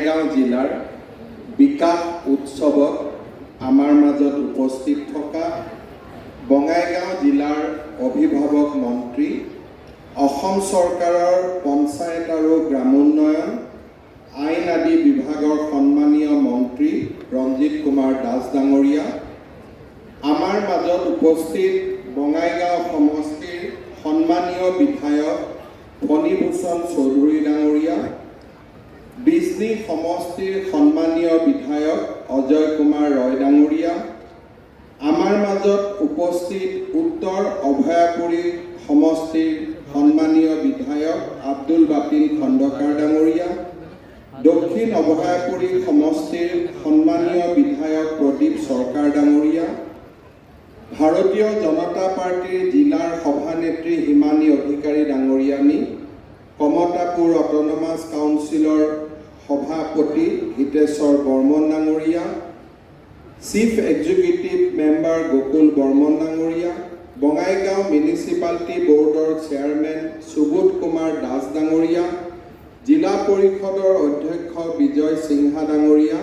বঙাইগাঁও জিলাৰ বিকাশ উৎসৱত আমাৰ মাজত উপস্থিত থকা বঙাইগাঁও জিলাৰ অভিভাৱক মন্ত্ৰী, অসম চৰকাৰৰ পঞ্চায়ত আৰু গ্ৰামোন্নয়ন, আইন আদি বিভাগৰ সন্মানীয় মন্ত্ৰী ৰঞ্জিত কুমাৰ দাস ডাঙৰীয়া, আমাৰ মাজত উপস্থিত বঙাইগাঁও সমষ্টিৰ সন্মানীয় বিধায়ক ফণীভূষণ চৌধুৰী ডাঙৰীয়া, বিজনী সমষ্টিৰ সন্মানীয় বিধায়ক অজয় কুমাৰ ৰয় ডাঙৰীয়া, আমাৰ মাজত উপস্থিত উত্তৰ অভয়াপুৰী সমষ্টিৰ সন্মানীয় বিধায়ক আব্দুল বাতিন খণ্ডকাৰ ডাঙৰীয়া, দক্ষিণ অভয়াপুৰী সমষ্টিৰ সন্মানীয় বিধায়ক প্ৰদীপ চৰকাৰ ডাঙৰীয়া, ভাৰতীয় জনতা পাৰ্টিৰ জিলাৰ সভানেত্ৰী হিমানী অধিকাৰী ডাঙৰীয়ানী, কমতাপুৰ অট'নমাছ কাউন্সিলৰ সভাপতি হিতেশ্বৰ বৰ্মন ডাঙৰীয়া, chief executive member Gokul Barman ডাঙৰীয়া, Bongaigaon municipality board chairman Subodh Kumar Das ডাঙৰীয়া, জিলা পৰিষদৰ অধ্যক্ষ বিজয় সিংহা ডাঙৰীয়া,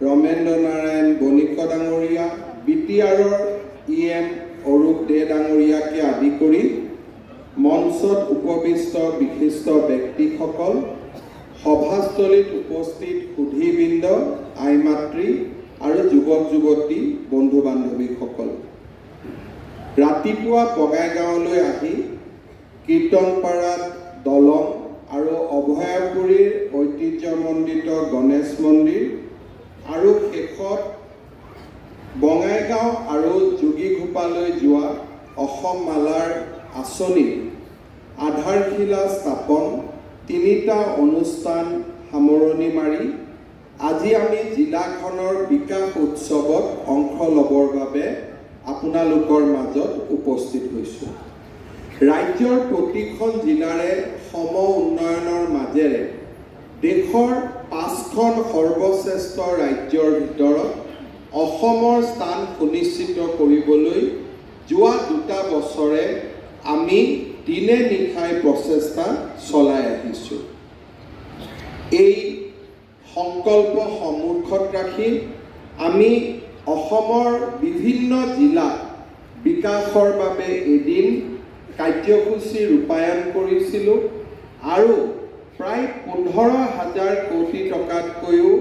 ৰমেন্দ্ৰ নাৰায়ণ বণিক ডাঙৰীয়া, BTRৰ EM অৰূপ দে ডাঙৰীয়াকে আদি কৰি মঞ্চত উপবিষ্ট বিশিষ্ট ব্যক্তিসকল, সভাস্থলীত উপস্থিত সুধীবৃন্দ, আই মাতৃ আৰু যুৱক যুৱতী বন্ধু বান্ধৱীসকল, ৰাতিপুৱা বঙাইগাঁৱলৈ আহি কীৰ্তনপাৰাত দলং আৰু অভয়াপুৰীৰ ঐতিহ্যমণ্ডিত গণেশ মন্দিৰ আৰু শেষত বঙাইগাঁও আৰু যোগীঘোপালৈ যোৱা অসম মালাৰ আঁচনিৰ আধাৰশিলা স্থাপন, তিনিটা অনুষ্ঠান সামৰণি মাৰি আজি আমি জিলাখনৰ বিকাশ উৎসৱত অংশ ল'বৰ বাবে আপোনালোকৰ মাজত উপস্থিত হৈছোঁ। ৰাজ্যৰ প্ৰতিখন জিলাৰে সম উন্নয়নৰ মাজেৰে দেশৰ 5খন সৰ্বশ্ৰেষ্ঠ ৰাজ্যৰ ভিতৰত অসমৰ স্থান সুনিশ্চিত কৰিবলৈ যোৱা 2 বছৰে আমি দিনে নিশাই প্ৰচেষ্টা চলাই আহিছোঁ। এই সংকল্প সন্মুখত ৰাখি আমি অসমৰ বিভিন্ন জিলাত বিকাশৰ বাবে এদিন কাৰ্যসূচী ৰূপায়ণ কৰিছিলোঁ আৰু প্ৰায় 15,000 কোটি টকাতকৈও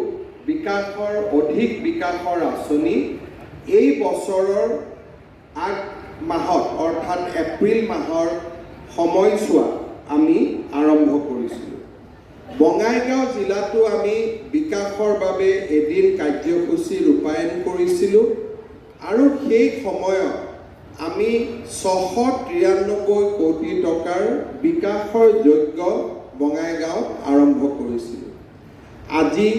অধিক বিকাশৰ আঁচনি এই বছৰৰ আগ মাহত অৰ্থাৎ এপ্ৰিল মাহৰ সময়ছোৱাত আমি আৰম্ভ কৰিছিলোঁ। বঙাইগাঁও জিলাতো আমি বিকাশৰ বাবে এদিন কাৰ্যসূচী ৰূপায়ণ কৰিছিলোঁ আৰু সেই সময়ত আমি 693 কোটি টকাৰ বিকাশৰ যজ্ঞ বঙাইগাঁৱত আৰম্ভ কৰিছিলোঁ। আজি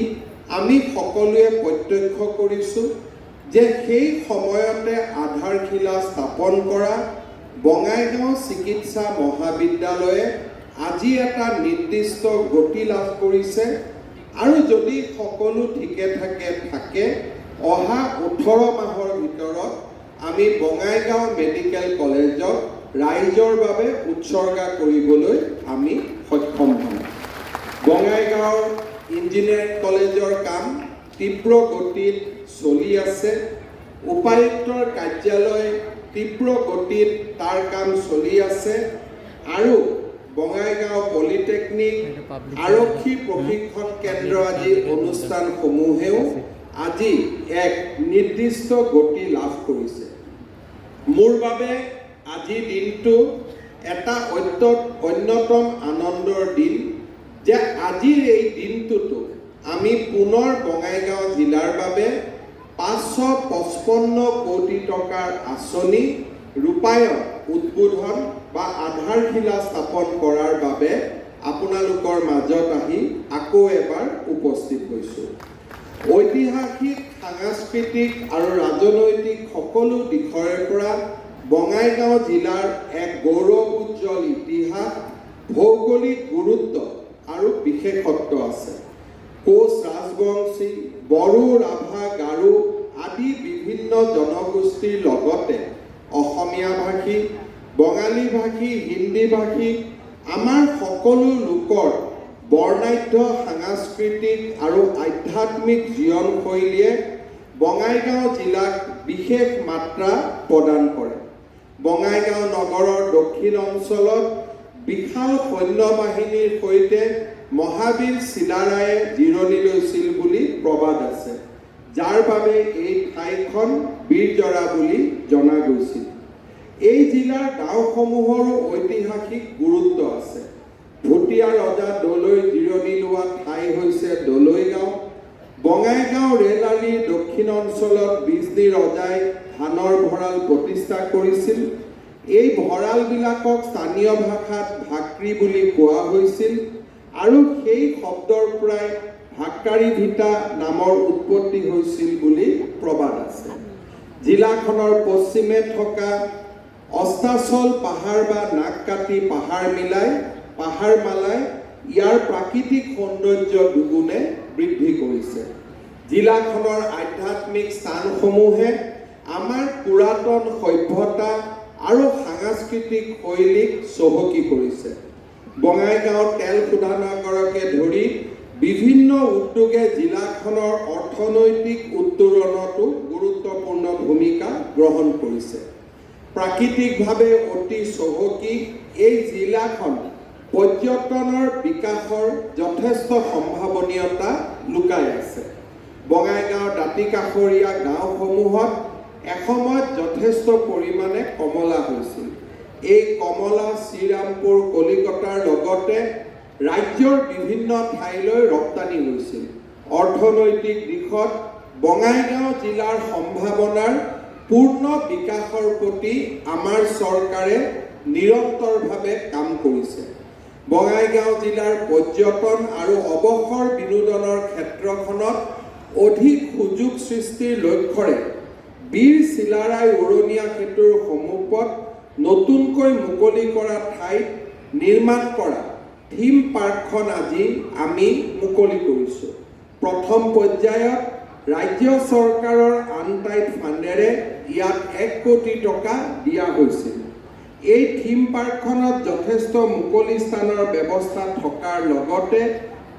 আমি সকলোৱে প্ৰত্যক্ষ কৰিছোঁ যে সেই সময়তে আধাৰশিলা স্থাপন কৰা বঙাইগাঁও চিকিৎসা মহাবিদ্যালয়ে আজি এটা নিৰ্দিষ্ট গতি লাভ কৰিছে আৰু যদি সকলো ঠিকে থাকে অহা 18 মাহৰ ভিতৰত আমি বঙাইগাঁও মেডিকেল কলেজক ৰাইজৰ বাবে উৎসৰ্গা কৰিবলৈ আমি সক্ষম হ'ম। বঙাইগাঁৱৰ ইঞ্জিনিয়াৰিং কলেজৰ কাম তীব্ৰ গতিত চলি আছে। উপায়ুক্তৰ কাৰ্যালয় তীব্ৰ গতিত তাৰ কাম চলি আছে আৰু বঙাইগাঁও পলিটেকনিক, আৰক্ষী প্ৰশিক্ষণ কেন্দ্ৰ আদি অনুষ্ঠানসমূহেও আজি এক নিৰ্দিষ্ট গতি লাভ কৰিছে। মোৰ বাবে আজি দিনটো এটা অন্যতম আনন্দৰ দিন যে আজিৰ এই দিনটোতো আমি পুনৰ বঙাইগাঁও জিলাৰ বাবে 555 কোটি টকাৰ আঁচনি ৰূপায়ণ, উদ্বোধন বা আধাৰশিলা স্থাপন কৰাৰ বাবে আপোনালোকৰ মাজত আহি আকৌ এবাৰ উপস্থিত হৈছোঁ। ঐতিহাসিক, সাংস্কৃতিক আৰু ৰাজনৈতিক সকলো দিশৰে পৰা বঙাইগাঁও জিলাৰ এক গৌৰৱ উজ্জ্বল ইতিহাস, ভৌগোলিক গুৰুত্ব আৰু বিশেষত্ব আছে। কোচ ৰাজবংশী, বড়ো, ৰাভা, গাৰো আদি বিভিন্ন জনগোষ্ঠীৰ লগতে অসমীয়া ভাষী, বঙালী ভাষী, হিন্দী ভাষী আমাৰ সকলো লোকৰ বৰ্ণাঢ্য সাংস্কৃতিক আৰু আধ্যাত্মিক জীৱনশৈলীয়ে বঙাইগাঁও জিলাক বিশেষ মাত্ৰা প্ৰদান কৰে। বঙাইগাঁও নগৰৰ দক্ষিণ অঞ্চলত বিশাল সৈন্যবাহিনীৰ সৈতে মহাবীৰ চিলাৰায়ে জিৰণি লৈছিল বুলি প্ৰবাদ আছে, যাৰ বাবে এই ঠাইখন বীৰজৰা বুলি জনা গৈছিল। এই জিলাৰ গাঁওসমূহৰো ঐতিহাসিক গুৰুত্ব আছে। ভুটীয়া ৰজা দলৈ জিৰণি লোৱা ঠাই হৈছে দলৈ গাঁও। বঙাইগাঁও ৰেলাৰীৰ দক্ষিণ অঞ্চলত বিজনী ৰজাই ধানৰ ভঁৰাল প্ৰতিষ্ঠা কৰিছিল। এই ভঁৰালবিলাকক স্থানীয় ভাষাত ভাক্ৰী বুলি কোৱা হৈছিল আৰু সেই শব্দৰ পৰাই ভাক্কাৰী ভিটা নামৰ উৎপত্তি হৈছিল বুলি প্ৰবাদ আছে। জিলাখনৰ পশ্চিমে থকা অস্তাচল পাহাৰ বা নাগকাটি পাহাৰমালাই ইয়াৰ প্ৰাকৃতিক সৌন্দৰ্য দুগুণে বৃদ্ধি কৰিছে। জিলাখনৰ আধ্যাত্মিক স্থানসমূহে আমাৰ পুৰাতন সভ্যতা আৰু সাংস্কৃতিক শৈলীক চহকী কৰিছে। বঙাইগাঁও তেল শোধনাগাৰকে ধৰি বিভিন্ন উদ্যোগে জিলাখনৰ অৰ্থনৈতিক উত্তৰণতো গুৰুত্বপূৰ্ণ ভূমিকা গ্ৰহণ কৰিছে। প্ৰাকৃতিকভাৱে অতি চহকী এই জিলাখন পৰ্যটনৰ বিকাশৰ যথেষ্ট সম্ভাৱনীয়তা লুকাই আছে। বঙাইগাঁৱৰ দাঁতিকাষৰীয়া গাঁওসমূহত এসময়ত যথেষ্ট পৰিমাণে কমলা হৈছিল। এই কমলা শ্ৰীৰামপুৰ কলিকতাৰ লগতে ৰাজ্যৰ বিভিন্ন ঠাইলৈ ৰপ্তানি হৈছিল। অৰ্থনৈতিক দিশত বঙাইগাঁও জিলাৰ সম্ভাৱনাৰ পূৰ্ণ বিকাশৰ প্ৰতি আমাৰ চৰকাৰে নিৰন্তৰভাৱে কাম কৰিছে। বঙাইগাঁও জিলাৰ পৰ্যটন আৰু অৱসৰ বিনোদনৰ ক্ষেত্ৰখনত অধিক সুযোগ সৃষ্টিৰ লক্ষ্যৰে বীৰ চিলাৰাই উৰণীয়া সেতুৰ সমীপত নতুনকৈ মুকলি কৰা ঠাইত নিৰ্মাণ কৰা থিম পাৰ্কখন আজি আমি মুকলি কৰিছোঁ। প্ৰথম পৰ্যায়ত ৰাজ্য চৰকাৰৰ আনটাইড ফাণ্ডেৰে ইয়াত 1 কোটি টকা দিয়া হৈছিল। এই থিম পাৰ্কখনত যথেষ্ট মুকলি স্থানৰ ব্যৱস্থা থকাৰ লগতে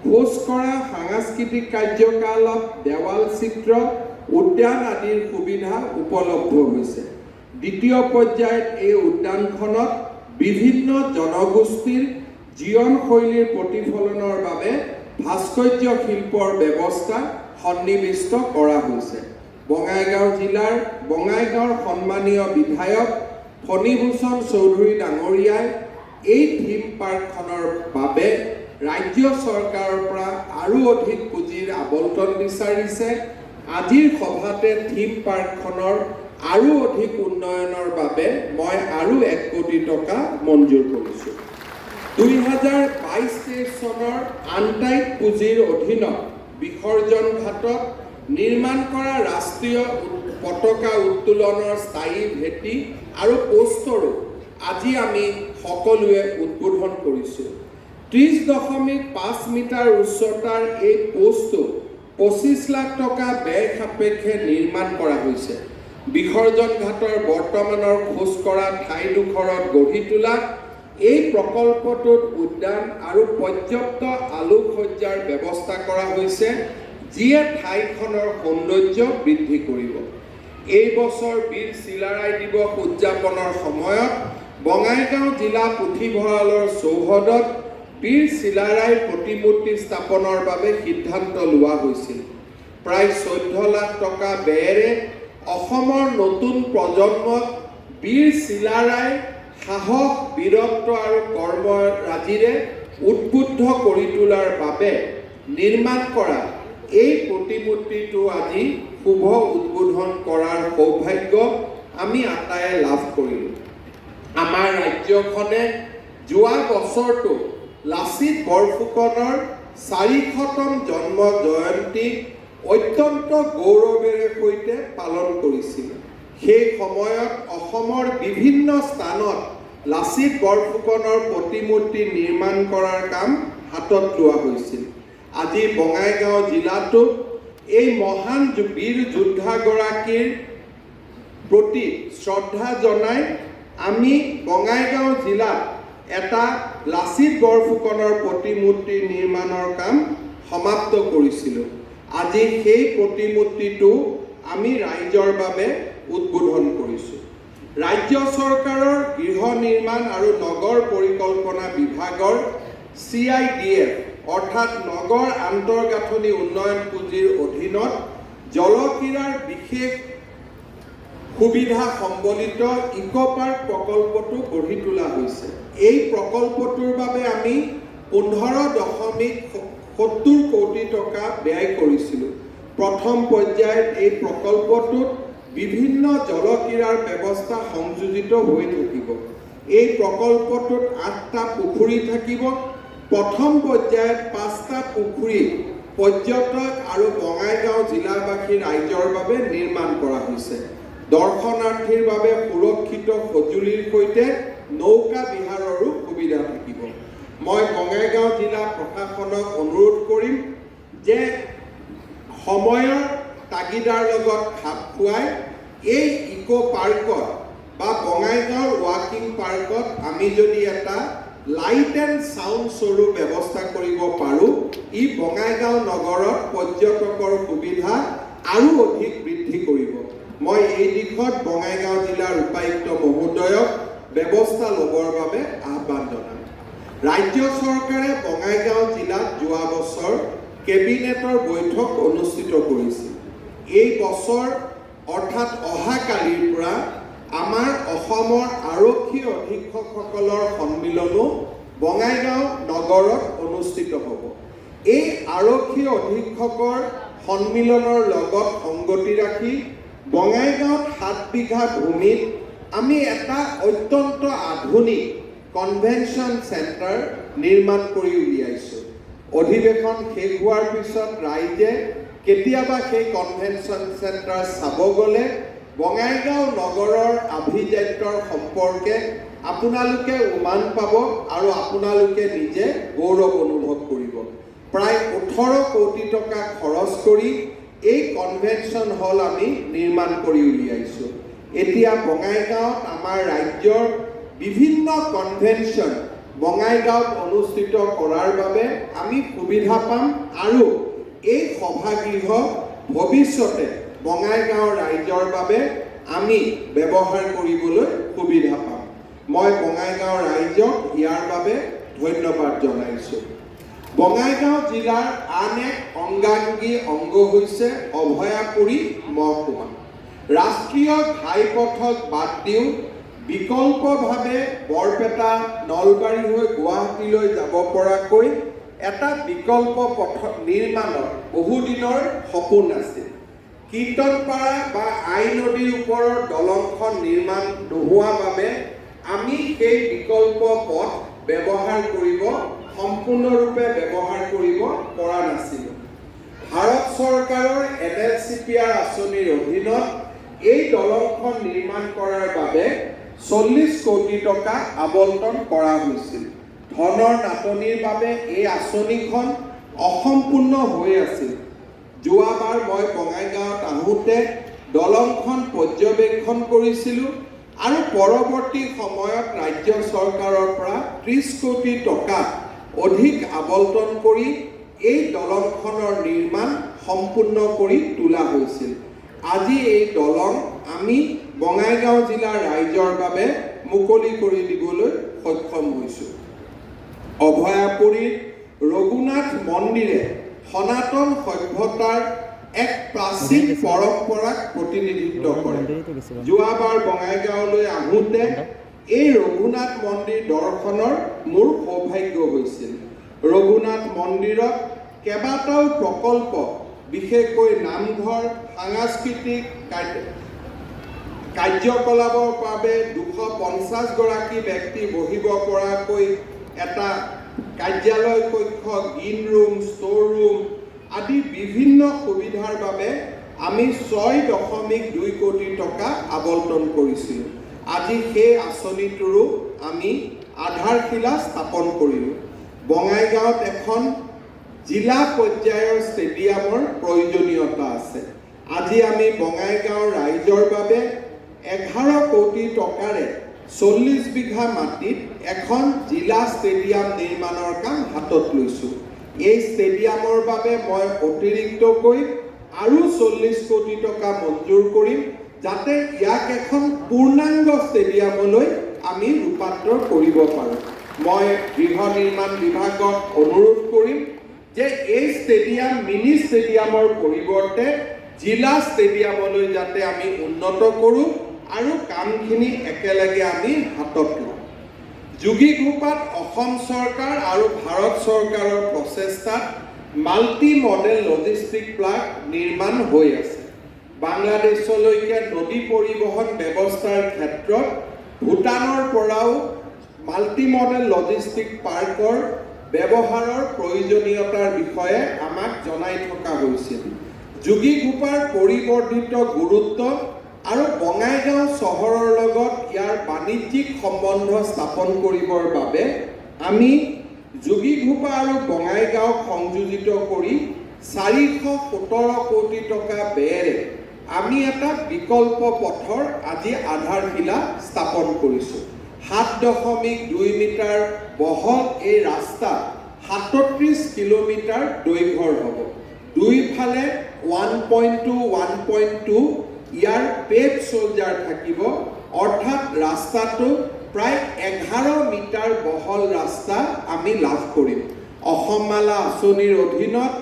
খোজ কঢ়া, সাংস্কৃতিক কাৰ্যকলাপ, দেৱাল চিত্ৰ, উদ্যান আদিৰ সুবিধা উপলব্ধ হৈছে। দ্বিতীয় পৰ্যায়ত এই উদ্যানখনত বিভিন্ন জনগোষ্ঠীৰ জীৱনশৈলীৰ প্ৰতিফলনৰ বাবে ভাস্কৰ্য শিল্পৰ ব্যৱস্থা সন্নিৱিষ্ট কৰা হৈছে। বঙাইগাঁও জিলাৰ বঙাইগাঁৱৰ সন্মানীয় বিধায়ক ফণীভূষণ চৌধুৰী ডাঙৰীয়াই এই থিম পাৰ্কখনৰ বাবে ৰাজ্য চৰকাৰৰ পৰা আৰু অধিক পুঁজিৰ আবণ্টন বিচাৰিছে। আজিৰ সভাতে থিম পাৰ্কখনৰ আৰু অধিক উন্নয়নৰ বাবে মই আৰু 1 কোটি টকা মঞ্জুৰ কৰিছোঁ। 2022-23 চনৰ আনটাইড পুঁজিৰ অধীনত বিসৰ্জন ঘাটত নিৰ্মাণ কৰা ৰাষ্ট্ৰীয় পতাকা উত্তোলনৰ স্থায়ী ভেটি আৰু পোষ্টৰো আজি আমি সকলোৱে উদ্বোধন কৰিছোঁ। 30.5 মিটাৰ উচ্চতাৰ এই পোষ্টটো 25 লাখ টকা ব্যয় সাপেক্ষে নিৰ্মাণ কৰা হৈছে। বিসৰ্জন ঘাটৰ বৰ্তমানৰ খোজ কঢ়া ঠাইডোখৰত গঢ়ি তোলা এই প্ৰকল্পটোত উদ্যান আৰু পৰ্যাপ্ত আলোকসজ্জাৰ ব্যৱস্থা কৰা হৈছে, যিয়ে ঠাইখনৰ সৌন্দৰ্য বৃদ্ধি কৰিব। এই বছৰ বীৰ চিলাৰাই দিৱস উদযাপনৰ সময়ত বঙাইগাঁও জিলা পুথিভঁৰালৰ চৌহদত বীৰ চিলাৰাই প্ৰতিমূৰ্তি স্থাপনৰ বাবে সিদ্ধান্ত লোৱা হৈছিল। প্ৰায় 14 লাখ টকা ব্যয়েৰে অসমৰ নতুন প্ৰজন্মক বীৰ চিলাৰাই সাহস, বীৰত্ব আৰু কৰ্মৰাজিৰে উদ্বুদ্ধ কৰি তোলাৰ বাবে নিৰ্মাণ কৰা এই প্ৰতিমূৰ্তিটো আজি শুভ উদ্বোধন কৰাৰ সৌভাগ্য আমি আটায়ে লাভ কৰিলোঁ। আমাৰ ৰাজ্যখনে যোৱা বছৰটো লাচিত বৰফুকনৰ 400তম জন্ম জয়ন্তী অত্যন্ত গৌৰৱেৰে সৈতে পালন কৰিছিল। সেই সময়ত অসমৰ বিভিন্ন স্থানত লাচিত বৰফুকনৰ প্ৰতিমূৰ্তি নিৰ্মাণ কৰাৰ কাম হাতত লোৱা হৈছিল। আজি বঙাইগাঁও জিলাতো এই মহান বীৰ যোদ্ধাগৰাকীৰ প্ৰতি শ্ৰদ্ধা জনাই আমি বঙাইগাঁও জিলাত এটা লাচিত বৰফুকনৰ প্ৰতিমূৰ্তি নিৰ্মাণৰ কাম সমাপ্ত কৰিছিলোঁ। আজি সেই প্ৰতিমূৰ্তিটো আমি ৰাইজৰ বাবে উদ্বোধন কৰিছোঁ। ৰাজ্য চৰকাৰৰ গৃহ নিৰ্মাণ আৰু নগৰ পৰিকল্পনা বিভাগৰ CIDF অৰ্থাৎ নগৰ আন্তঃগাঁথনি উন্নয়ন পুঁজিৰ অধীনত জলক্ৰীড়াৰ বিশেষ সুবিধা সম্বলিত ইকো পাৰ্ক প্ৰকল্পটো গঢ়ি তোলা হৈছে। এই প্ৰকল্পটোৰ বাবে আমি 15.70 কোটি টকা ব্যয় কৰিছিলোঁ। প্ৰথম পৰ্যায়ত এই প্ৰকল্পটোত বিভিন্ন জলক্ৰীড়াৰ ব্যৱস্থা সংযোজিত হৈ থাকিব। এই প্ৰকল্পটোত 8টা পুখুৰী থাকিব। প্ৰথম পৰ্যায়ত 5টা পুখুৰী পৰ্যটক আৰু বঙাইগাঁও জিলাবাসী ৰাইজৰ বাবে নিৰ্মাণ কৰা হৈছে। দৰ্শনাৰ্থীৰ বাবে সুৰক্ষিত সঁজুলিৰ সৈতে নৌকা বিহাৰৰো সুবিধা থাকিব। মই বঙাইগাঁও জিলা প্ৰশাসনক অনুৰোধ কৰিম যে সময়ৰ তাগিদাৰ লগত খাপ খুৱাই এই ইকো পাৰ্কত বা বঙাইগাঁৱৰ ৱাকিং পাৰ্কত আমি যদি এটা লাইট এণ্ড সাউণ্ড শ্ব'ৰো ব্যৱস্থা কৰিব পাৰোঁ, ই বঙাইগাঁও নগৰত পৰ্যটকৰ সুবিধা আৰু অধিক বৃদ্ধি কৰিব। মই এই দিশত বঙাইগাঁও জিলাৰ উপায়ুক্ত মহোদয়ক ব্যৱস্থা ল'বৰ বাবে আহ্বান জনাম। ৰাজ্য চৰকাৰে বঙাইগাঁও জিলাত যোৱা বছৰ কেবিনেটৰ বৈঠক অনুষ্ঠিত কৰিছিল। এই বছৰ অৰ্থাৎ অহাকালিৰ পৰা আমাৰ অসমৰ আৰক্ষী অধীক্ষকসকলৰ সন্মিলনো বঙাইগাঁও নগৰত অনুষ্ঠিত হ'ব। এই আৰক্ষী অধীক্ষকৰ সন্মিলনৰ লগত সংগতি ৰাখি বঙাইগাঁৱত 7 বিঘা ভূমিত আমি এটা অত্যন্ত আধুনিক কনভেনশ্যন চেণ্টাৰ নিৰ্মাণ কৰি উলিয়াইছোঁ। অধিৱেশন শেষ হোৱাৰ পিছত ৰাইজে কেতিয়াবা সেই কনভেনশ্যন চেণ্টাৰ চাব গ'লে বঙাইগাঁও নগৰৰ আভিজাত্যৰ সম্পৰ্কে আপোনালোকে উমান পাব আৰু আপোনালোকে নিজে গৌৰৱ অনুভৱ কৰিব। প্ৰায় 18 কোটি টকা খৰচ কৰি এই কনভেনশ্যন হল আমি নিৰ্মাণ কৰি উলিয়াইছোঁ। এতিয়া বঙাইগাঁৱত আমাৰ ৰাজ্যৰ বিভিন্ন কনভেনশ্যন বঙাইগাঁৱত অনুষ্ঠিত কৰাৰ বাবে আমি সুবিধা পাম আৰু এই সভাগৃহ ভৱিষ্যতে বঙাইগাঁৱৰ ৰাইজৰ বাবে আমি ব্যৱহাৰ কৰিবলৈ সুবিধা পাম। মই বঙাইগাঁৱৰ ৰাইজক ইয়াৰ বাবে ধন্যবাদ জনাইছোঁ। বঙাইগাঁও জিলাৰ আন এক অংগাংগী অংগ হৈছে অভয়াপুৰী মহকুমা। ৰাষ্ট্ৰীয় ঘাইপথক বাদ দিও বিকল্পভাৱে বৰপেটা নলবাৰী হৈ গুৱাহাটীলৈ যাব পৰাকৈ এটা বিকল্প পথ নিৰ্মাণৰ বহুদিনৰ সপোন আছিল। কীৰ্তনপাৰা বা আই নদীৰ ওপৰৰ দলংখন নিৰ্মাণ নোহোৱা বাবে আমি সেই বিকল্প পথ সম্পূৰ্ণৰূপে ব্যৱহাৰ কৰিব পৰা নাছিলোঁ। ভাৰত চৰকাৰৰ NLCPR আঁচনিৰ অধীনত এই দলংখন নিৰ্মাণ কৰাৰ বাবে 40 কোটি টকা আবণ্টন কৰা হৈছিল। ধনৰ নাটনিৰ বাবে এই আঁচনিখন অসম্পূৰ্ণ হৈ আছিল। যোৱাবাৰ মই বঙাইগাঁৱত আহোঁতে দলংখন পৰ্যবেক্ষণ কৰিছিলোঁ আৰু পৰৱৰ্তী সময়ত ৰাজ্য চৰকাৰৰ পৰা 30 কোটি টকা অধিক আবণ্টন কৰি এই দলংখনৰ নিৰ্মাণ সম্পূৰ্ণ কৰি তোলা হৈছিল। আজি এই দলং আমি বঙাইগাঁও জিলাৰ ৰাইজৰ বাবে মুকলি কৰি দিবলৈ সক্ষম হৈছোঁ। অভয়াপুৰীৰ ৰঘুনাথ মন্দিৰে সনাতন সভ্যতাৰ এক প্ৰাচীন পৰম্পৰাক প্ৰতিনিধিত্ব কৰে। যোৱাবাৰ বঙাইগাঁৱলৈ আহোঁতে এই ৰঘুনাথ মন্দিৰ দৰ্শনৰ মোৰ সৌভাগ্য হৈছিল। ৰঘুনাথ মন্দিৰত কেইবাটাও প্ৰকল্প, বিশেষকৈ নামঘৰ, সাংস্কৃতিক কাৰ্যকলাপৰ বাবে 250 গৰাকী ব্যক্তি বহিব পৰাকৈ এটা কাৰ্যালয় কক্ষ, গ্ৰীণ ৰুম, ষ্ট'ৰ ৰুম আদি বিভিন্ন সুবিধাৰ বাবে আমি 6.2 কোটি টকা আবণ্টন কৰিছিলোঁ। আজি সেই আঁচনিটোৰো আমি আধাৰশিলা স্থাপন কৰিলোঁ। বঙাইগাঁৱত এখন জিলা পৰ্যায়ৰ ষ্টেডিয়ামৰ প্ৰয়োজনীয়তা আছে। আজি আমি বঙাইগাঁৱৰ ৰাইজৰ বাবে 11 কোটি টকাৰে 40 বিঘা মাটিত এখন জিলা ষ্টেডিয়াম নিৰ্মাণৰ কাম হাতত লৈছোঁ। এই ষ্টেডিয়ামৰ বাবে মই অতিৰিক্তকৈ আৰু 40 কোটি টকা মঞ্জুৰ কৰিম, যাতে ইয়াক এখন পূৰ্ণাংগ ষ্টেডিয়ামলৈ আমি ৰূপান্তৰ কৰিব পাৰোঁ। মই গৃহ নিৰ্মাণ বিভাগক অনুৰোধ কৰিম যে এই ষ্টেডিয়াম মিনি ষ্টেডিয়ামৰ পৰিৱৰ্তে জিলা ষ্টেডিয়ামলৈ যাতে আমি উন্নত কৰোঁ আৰু কামখিনি একেলগে আমি হাতত লওঁ। যোগীঘোপাত অসম চৰকাৰ আৰু ভাৰত চৰকাৰৰ প্ৰচেষ্টাত মাল্টি মডেল লজিষ্টিক প্লাণ্ট নিৰ্মাণ হৈ আছে। বাংলাদেশলৈকে নদী পৰিবহণ ব্যৱস্থাৰ ক্ষেত্ৰত ভূটানৰ পৰাও মাল্টি মডেল লজিষ্টিক পাৰ্কৰ ব্যৱহাৰৰ প্ৰয়োজনীয়তাৰ বিষয়ে আমাক জনাই থকা হৈছিল। যোগীঘোপাৰ পৰিৱৰ্ধিত গুৰুত্ব আৰু বঙাইগাঁও চহৰৰ লগত ইয়াৰ বাণিজ্যিক সম্বন্ধ স্থাপন কৰিবৰ বাবে আমি যোগীঘোপা আৰু বঙাইগাঁওক সংযোজিত কৰি 417 কোটি টকা ব্যয়েৰে আমি এটা বিকল্প পথৰ আজি আধাৰশিলা স্থাপন কৰিছোঁ। 7.2 মিটাৰ বহল এই ৰাস্তা 37 কিলোমিটাৰ দৈৰ্ঘ্যৰ হ'ব। দুইফালে 1.2 ইয়াৰ পেভ চলজাৰ থাকিব, অৰ্থাৎ ৰাস্তাটো প্ৰায় 11 মিটাৰ বহল ৰাস্তা আমি লাভ কৰিম। অসম মালা আঁচনিৰ অধীনত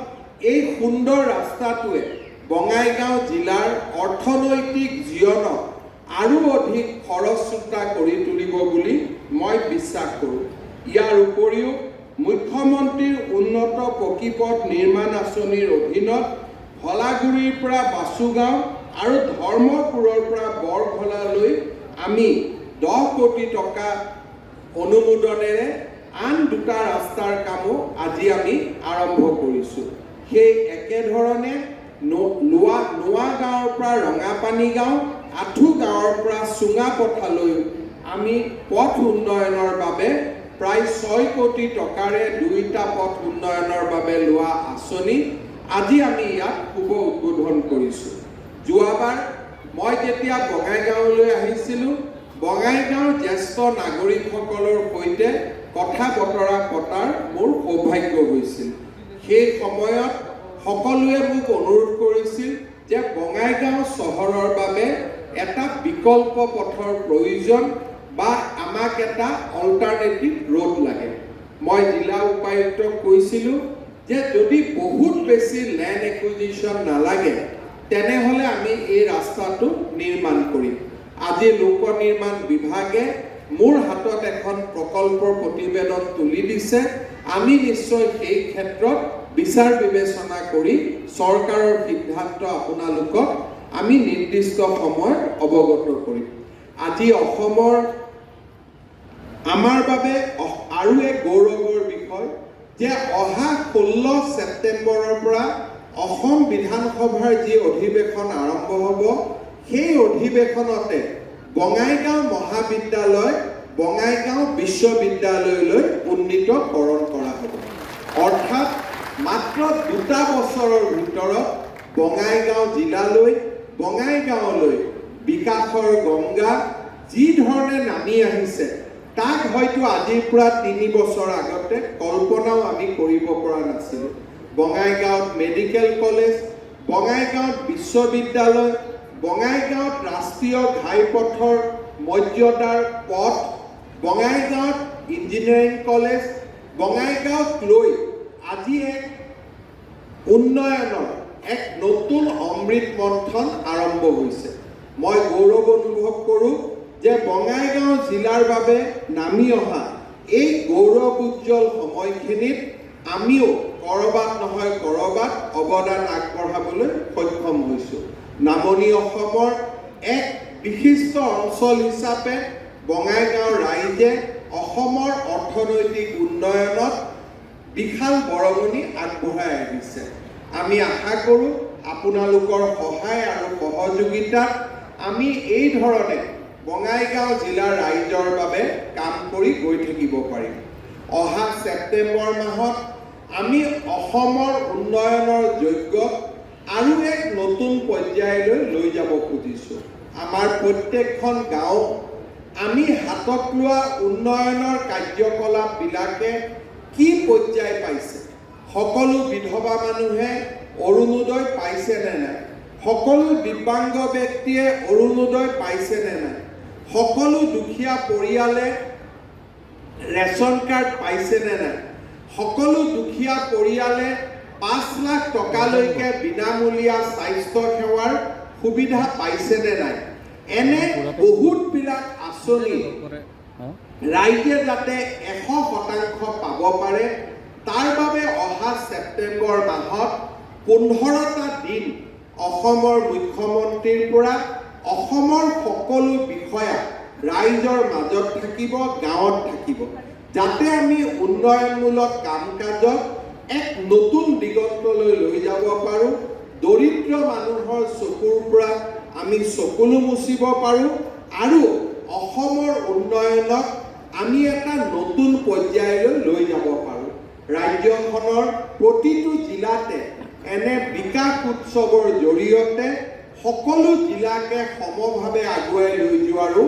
এই সুন্দৰ ৰাস্তাটোৱে বঙাইগাঁও জিলাৰ অৰ্থনৈতিক জীৱনক আৰু অধিক খৰস্ৰোতা কৰি তুলিব বুলি মই বিশ্বাস কৰোঁ। ইয়াৰ উপৰিও মুখ্যমন্ত্ৰীৰ উন্নত পকীপথ নিৰ্মাণ আঁচনিৰ অধীনত ভলাগুৰিৰ পৰা বাসুগাঁও আৰু ধৰ্মপুৰৰ পৰা বৰঘলালৈ আমি 10 কোটি টকা অনুমোদনেৰে আন দুটা ৰাস্তাৰ কামো আজি আমি আৰম্ভ কৰিছোঁ। সেই একেধৰণে নোৱা গাঁৱৰ পৰা ৰঙাপানী গাঁও, আঠু গাঁৱৰ পৰা চুঙাপথালৈ আমি পথ উন্নয়নৰ বাবে প্ৰায় 6 কোটি টকাৰে দুইটা পথ উন্নয়নৰ বাবে লোৱা আঁচনি আজি আমি ইয়াত শুভ উদ্বোধন কৰিছোঁ। যোৱাবাৰ মই যেতিয়া বঙাইগাঁৱলৈ আহিছিলোঁ, বঙাইগাঁৱৰ জ্যেষ্ঠ নাগৰিকসকলৰ সৈতে কথা বতৰা পতাৰ মোৰ সৌভাগ্য হৈছিল। সেই সময়ত সকলোৱে মোক অনুৰোধ কৰিছিল যে বঙাইগাঁও চহৰৰ বাবে এটা বিকল্প পথৰ প্ৰয়োজন বা আমাক এটা অল্টাৰনেটিভ ৰোড লাগে। মই জিলা উপায়ুক্তক কৈছিলোঁ যে যদি বহুত বেছি লেণ্ড একুইজিশ্যন নালাগে তেনেহ'লে আমি এই ৰাস্তাটো নিৰ্মাণ কৰিম। আজি লোক নিৰ্মাণ বিভাগে মোৰ হাতত এখন প্ৰকল্পৰ প্ৰতিবেদন তুলি দিছে। আমি নিশ্চয় সেই ক্ষেত্ৰত বিচাৰ বিবেচনা কৰি চৰকাৰৰ সিদ্ধান্ত আপোনালোকক আমি নিৰ্দিষ্ট সময়ত অৱগত কৰিম। আজি অসমৰ আমাৰ বাবে আৰু এক গৌৰৱৰ বিষয় যে অহা 16 ছেপ্টেম্বৰৰ পৰা অসম বিধানসভাৰ যি অধিৱেশন আৰম্ভ হ'ব, সেই অধিৱেশনতে বঙাইগাঁও মহাবিদ্যালয় বঙাইগাঁও বিশ্ববিদ্যালয়লৈ উন্নীতকৰণ কৰা হ'ব। অৰ্থাৎ মাত্ৰ 2 বছৰৰ ভিতৰত বঙাইগাঁও জিলালৈ, বঙাইগাঁৱলৈ বিকাশৰ গংগা যি ধৰণে নামি আহিছে, তাক হয়তো আজিৰ পৰা 3 বছৰ আগতে কল্পনাও আমি কৰিব পৰা নাছিলোঁ। বঙাইগাঁৱত মেডিকেল কলেজ, বঙাইগাঁৱত বিশ্ববিদ্যালয়, বঙাইগাঁৱত ৰাষ্ট্ৰীয় ঘাইপথৰ মৰ্যাদাৰ পথ, বঙাইগাঁৱত ইঞ্জিনিয়াৰিং কলেজ, বঙাইগাঁৱক লৈ আজি এক উন্নয়নৰ এক নতুন অমৃত মন্থন আৰম্ভ হৈছে। মই গৌৰৱ অনুভৱ কৰোঁ যে বঙাইগাঁও জিলাৰ বাবে নামি অহা এই গৌৰৱ উজ্জ্বল সময়খিনিত আমিও কৰবাত নহয় কৰবাত অৱদান আগবঢ়াবলৈ সক্ষম হৈছোঁ। নামনি অসমৰ এক বিশিষ্ট অঞ্চল হিচাপে বঙাইগাঁও ৰাইজে অসমৰ অৰ্থনৈতিক উন্নয়নত বিশাল বৰঙণি আগবঢ়াই আহিছে। আমি আশা কৰোঁ আপোনালোকৰ সহায় আৰু সহযোগিতাত আমি এই ধৰণে বঙাইগাঁও জিলাৰ ৰাইজৰ বাবে কাম কৰি গৈ থাকিব পাৰিম। অহা ছেপ্টেম্বৰ মাহত আমি অসমৰ উন্নয়নৰ যজ্ঞক আৰু এক নতুন পৰ্যায়লৈ লৈ যাব খুজিছোঁ। আমাৰ প্ৰত্যেকখন গাঁও আমি হাতত লোৱা উন্নয়নৰ কাৰ্যকলাপবিলাকে কি পৰ্যায় পাইছে, সকলো বিধৱা মানুহে অৰুণোদয় পাইছে নে নাই, সকলো দিব্যাংগ ব্যক্তিয়ে অৰুণোদয় পাইছে নে নাই, সকলো দুখীয়া পৰিয়ালে ৰেচন কাৰ্ড পাইছে নে নাই, সকলো দুখীয়া পৰিয়ালে 5 লাখ টকালৈকে বিনামূলীয়া স্বাস্থ্য সেৱাৰ সুবিধা পাইছে নে নাই। এনে বহুতবিলাক আঁচনি ৰাইজে যাতে 100% পাব পাৰে, তাৰ বাবে অহা ছেপ্টেম্বৰ মাহত 15টা দিন অসমৰ মুখ্যমন্ত্ৰীৰ পৰা অসমৰ সকলো বিষয়া ৰাইজৰ মাজত থাকিব, গাঁৱত থাকিব, যাতে আমি উন্নয়নমূলক কাম কাজত এক নতুন দিগন্তলৈ লৈ যাব পাৰোঁ, দৰিদ্ৰ মানুহৰ চকুৰ পৰা আমি চকুলো মুচিব পাৰোঁ আৰু অসমৰ উন্নয়নক আমি এটা নতুন পৰ্যায়লৈ লৈ যাব পাৰোঁ। ৰাজ্যখনৰ প্ৰতিটো জিলাতে এনে বিকাশ উৎসৱৰ জৰিয়তে সকলো জিলাকে সমভাৱে আগুৱাই লৈ যোৱাৰো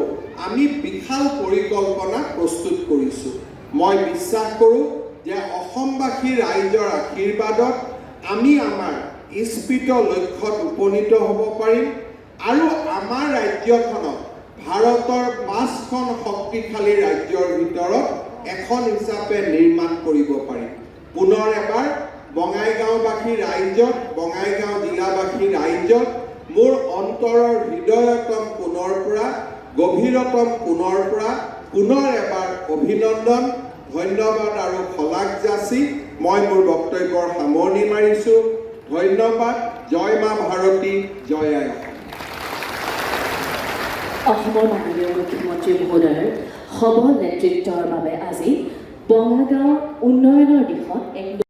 আমি বিশাল পৰিকল্পনা প্ৰস্তুত কৰিছোঁ। মই বিশ্বাস কৰোঁ যে অসমবাসী ৰাইজৰ আশীৰ্বাদত আমি আমাৰ ইস্পিত লক্ষ্যত উপনীত হ'ব পাৰিম আৰু আমাৰ ৰাজ্যখনক ভাৰতৰ 5খন শক্তিশালী ৰাজ্যৰ ভিতৰত এখন হিচাপে নিৰ্মাণ কৰিব পাৰিম। পুনৰ এবাৰ বঙাইগাঁওবাসী ৰাইজক, বঙাইগাঁও জিলাবাসী ৰাইজক মোৰ অন্তৰৰ হৃদয়তম কোণৰ পৰা, গভীৰতম কোণৰ পৰা পুনৰ এবাৰ অভিনন্দন, ধন্যবাদ আৰু শলাগ যাচি মই মোৰ বক্তব্যৰ সামৰণি মাৰিছোঁ। ধন্যবাদ। জয় মা ভাৰতী, জয় আই অসম। অসমৰ মাননীয় মুখ্যমন্ত্ৰী মহোদয়ৰ সবল নেতৃত্বৰ বাবে আজি বঙাইগাঁৱৰ উন্নয়নৰ দিশত এক